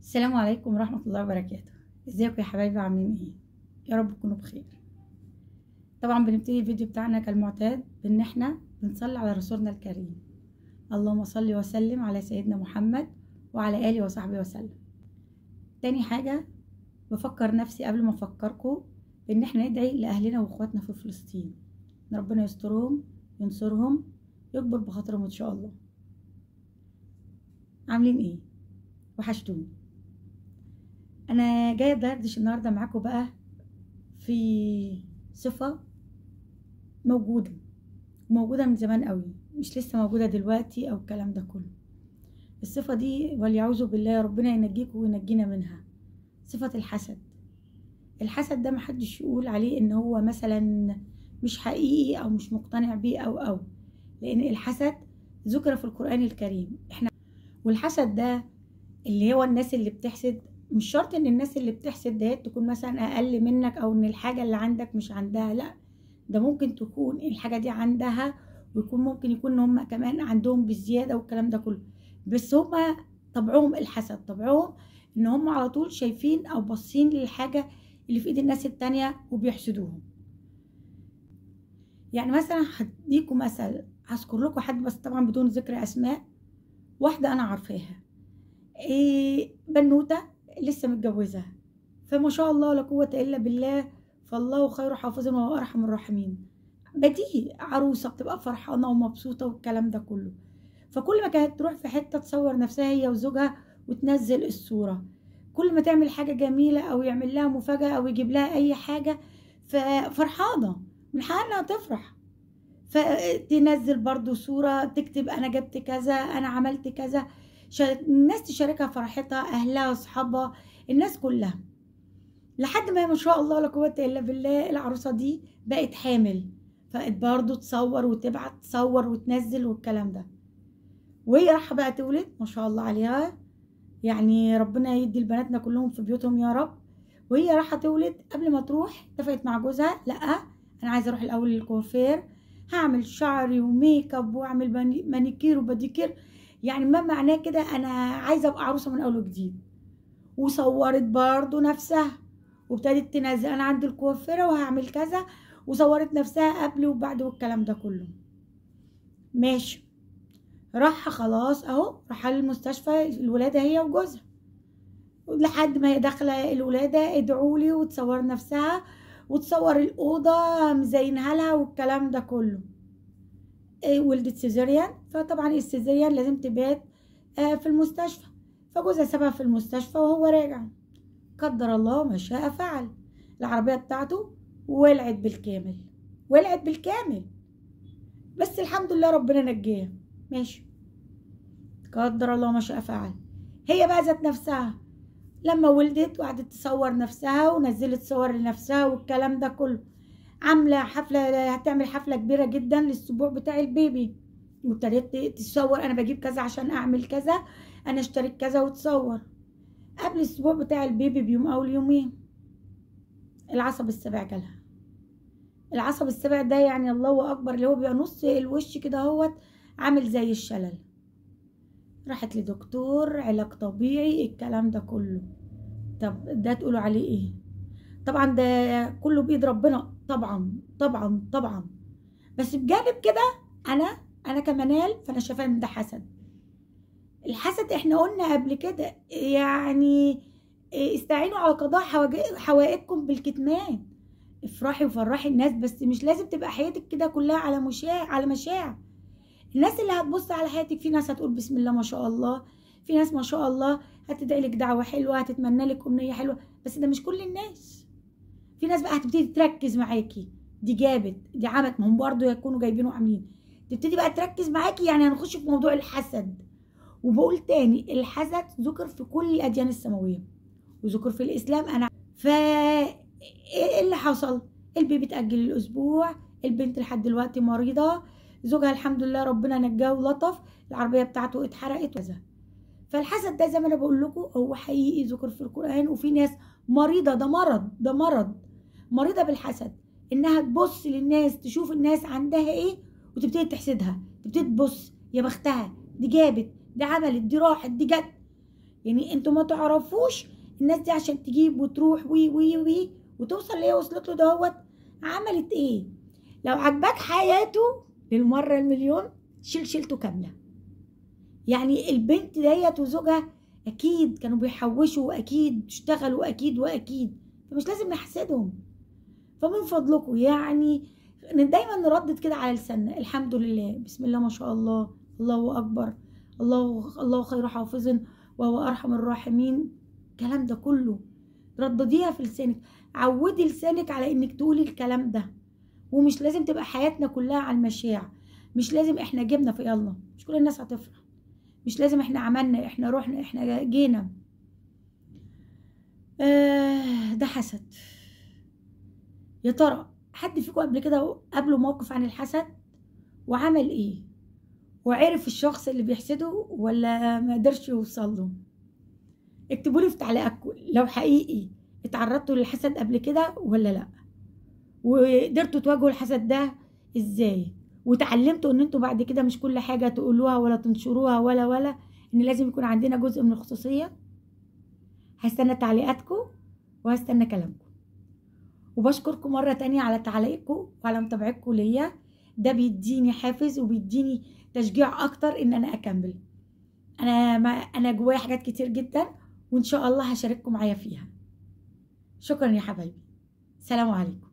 السلام عليكم ورحمة الله وبركاته. ازيكم يا حبايبي، عاملين ايه؟ يا رب تكونوا بخير. طبعا بنبتدي الفيديو بتاعنا كالمعتاد بان احنا بنصلي على رسولنا الكريم. اللهم صل وسلم على سيدنا محمد وعلى آله وصحبه وسلم. تاني حاجة بفكر نفسي قبل ما افكركم بان احنا ندعي لاهلنا واخواتنا في فلسطين، ان ربنا يسترهم ينصرهم يكبر بخاطرهم ان شاء الله. عاملين ايه؟ وحشتوني. انا جايه ادردش النهارده معاكم بقى في صفه موجوده من زمان قوي، مش لسه موجوده دلوقتي او الكلام ده كله. الصفه دي وليعوذ بالله ربنا ينجيكم وينجينا منها، صفه الحسد. الحسد ده محدش يقول عليه ان هو مثلا مش حقيقي او مش مقتنع بيه او لان الحسد ذكر في القرآن الكريم. والحسد ده اللي هو الناس اللي بتحسد، مش شرط ان الناس اللي بتحسد ديت تكون مثلا اقل منك او ان الحاجة اللي عندك مش عندها، لا، ده ممكن تكون الحاجة دي عندها ويكون ممكن يكون ان هم كمان عندهم بالزيادة والكلام ده كله. بس هم طبعهم الحسد، طبعهم ان هم على طول شايفين او باصين للحاجة اللي في ايد الناس التانية وبيحسدوهم. يعني مثلا هديكم مثل، هذكر لكم حد بس طبعا بدون ذكر اسماء. واحدة انا عارفاها، بنوتة لسه متجوزة، فما شاء الله لا قوة إلا بالله، فالله خير حافظا وهو أرحم الراحمين. بديهي عروسة بتبقى فرحانة ومبسوطة والكلام ده كله، فكل ما كانت تروح في حتة تصور نفسها هي وزوجها وتنزل الصورة، كل ما تعمل حاجة جميلة أو يعمل لها مفاجأة أو يجيب لها أي حاجة ففرحانة من حقها إنها تفرح، فتنزل برضو صورة تكتب أنا جبت كذا أنا عملت كذا، الناس تشاركها فرحتها، أهلها أصحابها الناس كلها، لحد ما شاء الله لا قوة إلا بالله العروسة دي بقت حامل، فبقت برضو تصور وتبعت تصور وتنزل والكلام ده، وهي رايحة بقى تولد ما شاء الله عليها، يعني ربنا يدي البناتنا كلهم في بيوتهم يا رب. وهي رايحة تولد قبل ما تروح اتفقت مع جوزها، لا أنا عايزة أروح الأول للكوافير، هعمل شعري وميك اب واعمل مانيكير وباديكير، يعني ما معناه كده انا عايزه ابقى عروسه من اول وجديد. وصورت برضو نفسها وابتدت تنزل انا عند الكوافيره وهعمل كذا، وصورت نفسها قبل وبعد والكلام ده كله. ماشي، راح خلاص اهو راح المستشفى الولاده هي وجوزها، لحد ما هي داخله الولاده ادعوا لي وتصور نفسها وتصور الاوضه مزينها لها والكلام ده كله. ولدت سيزيريان، فطبعا السيزيريان لازم تبات في المستشفى، فجوزها سابها في المستشفى وهو راجع قدر الله ما شاء فعل، العربية بتاعته ولعت بالكامل، ولعت بالكامل، بس الحمد لله ربنا نجاها. ماشي، قدر الله ما شاء فعل. هي بقى ذات نفسها لما ولدت وقعدت تصور نفسها ونزلت صور لنفسها والكلام ده كله، عامله حفله، هتعمل حفله كبيره جدا للاسبوع بتاع البيبي، وابتدت تصور انا بجيب كذا عشان اعمل كذا، انا اشتريت كذا، وتصور قبل الاسبوع بتاع البيبي بيوم او يومين العصب السابع جالها. العصب السابع ده يعني الله اكبر، اللي هو بيبقى نص الوش كده اهوت عامل زي الشلل. راحت لدكتور علاج طبيعي الكلام ده كله. طب ده تقولوا عليه ايه؟ طبعا ده كله بايد ربنا، طبعا طبعا طبعا، بس بجانب كده انا كمنال فانا شايفه ان ده حسد. الحسد احنا قلنا قبل كده يعني استعينوا على قضاء حوائجكم بالكتمان، افرحي وفرحي الناس، بس مش لازم تبقى حياتك كده كلها على مشاع. الناس اللي هتبص على حياتك، في ناس هتقول بسم الله ما شاء الله، في ناس ما شاء الله هتدعي لك دعوه حلوه، هتتمنى لك امنيه حلوه، بس ده مش كل الناس. في ناس بقى هتبتدي تركز معاكي، دي جابت دي عملت، ما هم برضه يكونوا جايبين وعاملين، تبتدي بقى تركز معاكي. يعني هنخش في موضوع الحسد، وبقول تاني الحسد ذكر في كل الاديان السماويه وذكر في الاسلام. انا ايه اللي حصل؟ البيبي اتاجل الاسبوع، البنت لحد دلوقتي مريضه، زوجها الحمد لله ربنا نجاه ولطف، العربيه بتاعته اتحرقت وكذا. فالحسد ده زي ما انا بقول لكم هو حقيقي ذكر في القران، وفي ناس مريضه، ده مرض، ده مرض، مريضه بالحسد، انها تبص للناس تشوف الناس عندها ايه وتبتدي تحسدها، تبتدي تبص يا بختها، دي جابت، دي عملت، دي راحت، دي جت، يعني انتوا ما تعرفوش الناس دي عشان تجيب وتروح وي وي وي وتوصل اللي هي وصلت له دوت عملت ايه. لو عجبك حياته للمرة المليون شيلته كاملة. يعني البنت ديت وزوجها اكيد كانوا بيحوشوا واكيد اشتغلوا واكيد فمش لازم نحسدهم. فمن فضلكم يعني دايما نردد كده على لساننا الحمد لله، بسم الله ما شاء الله، الله اكبر، الله خير حافظ وهو ارحم الراحمين. الكلام ده كله ردديها في لسانك، عودي لسانك على انك تقولي الكلام ده. ومش لازم تبقى حياتنا كلها على المشاع، مش لازم احنا جبنا في يلا، مش كل الناس هتفرح، مش لازم احنا عملنا احنا رحنا احنا جينا. ده حسد. يا ترى حد فيكم قبل كده قابله موقف عن الحسد وعمل ايه؟ وعرف الشخص اللي بيحسده ولا ما قدرش يوصل له؟ اكتبوا لي في تعليقاتكم لو حقيقي اتعرضتوا للحسد قبل كده ولا لا، وقدرتوا تواجهوا الحسد ده ازاي، وتعلمتوا ان انتوا بعد كده مش كل حاجة تقولوها ولا تنشروها ولا ان لازم يكون عندنا جزء من الخصوصية. هستنى تعليقاتكم وهستنى كلامكم، وبشكركم مرة تانية على تعليقكم وعلى متابعتكم ليا. ده بيديني حافز وبيديني تشجيع اكتر ان انا اكمل. انا جوايا حاجات كتير جدا وان شاء الله هشارككم معايا فيها. شكرا يا حبايبي، سلام عليكم.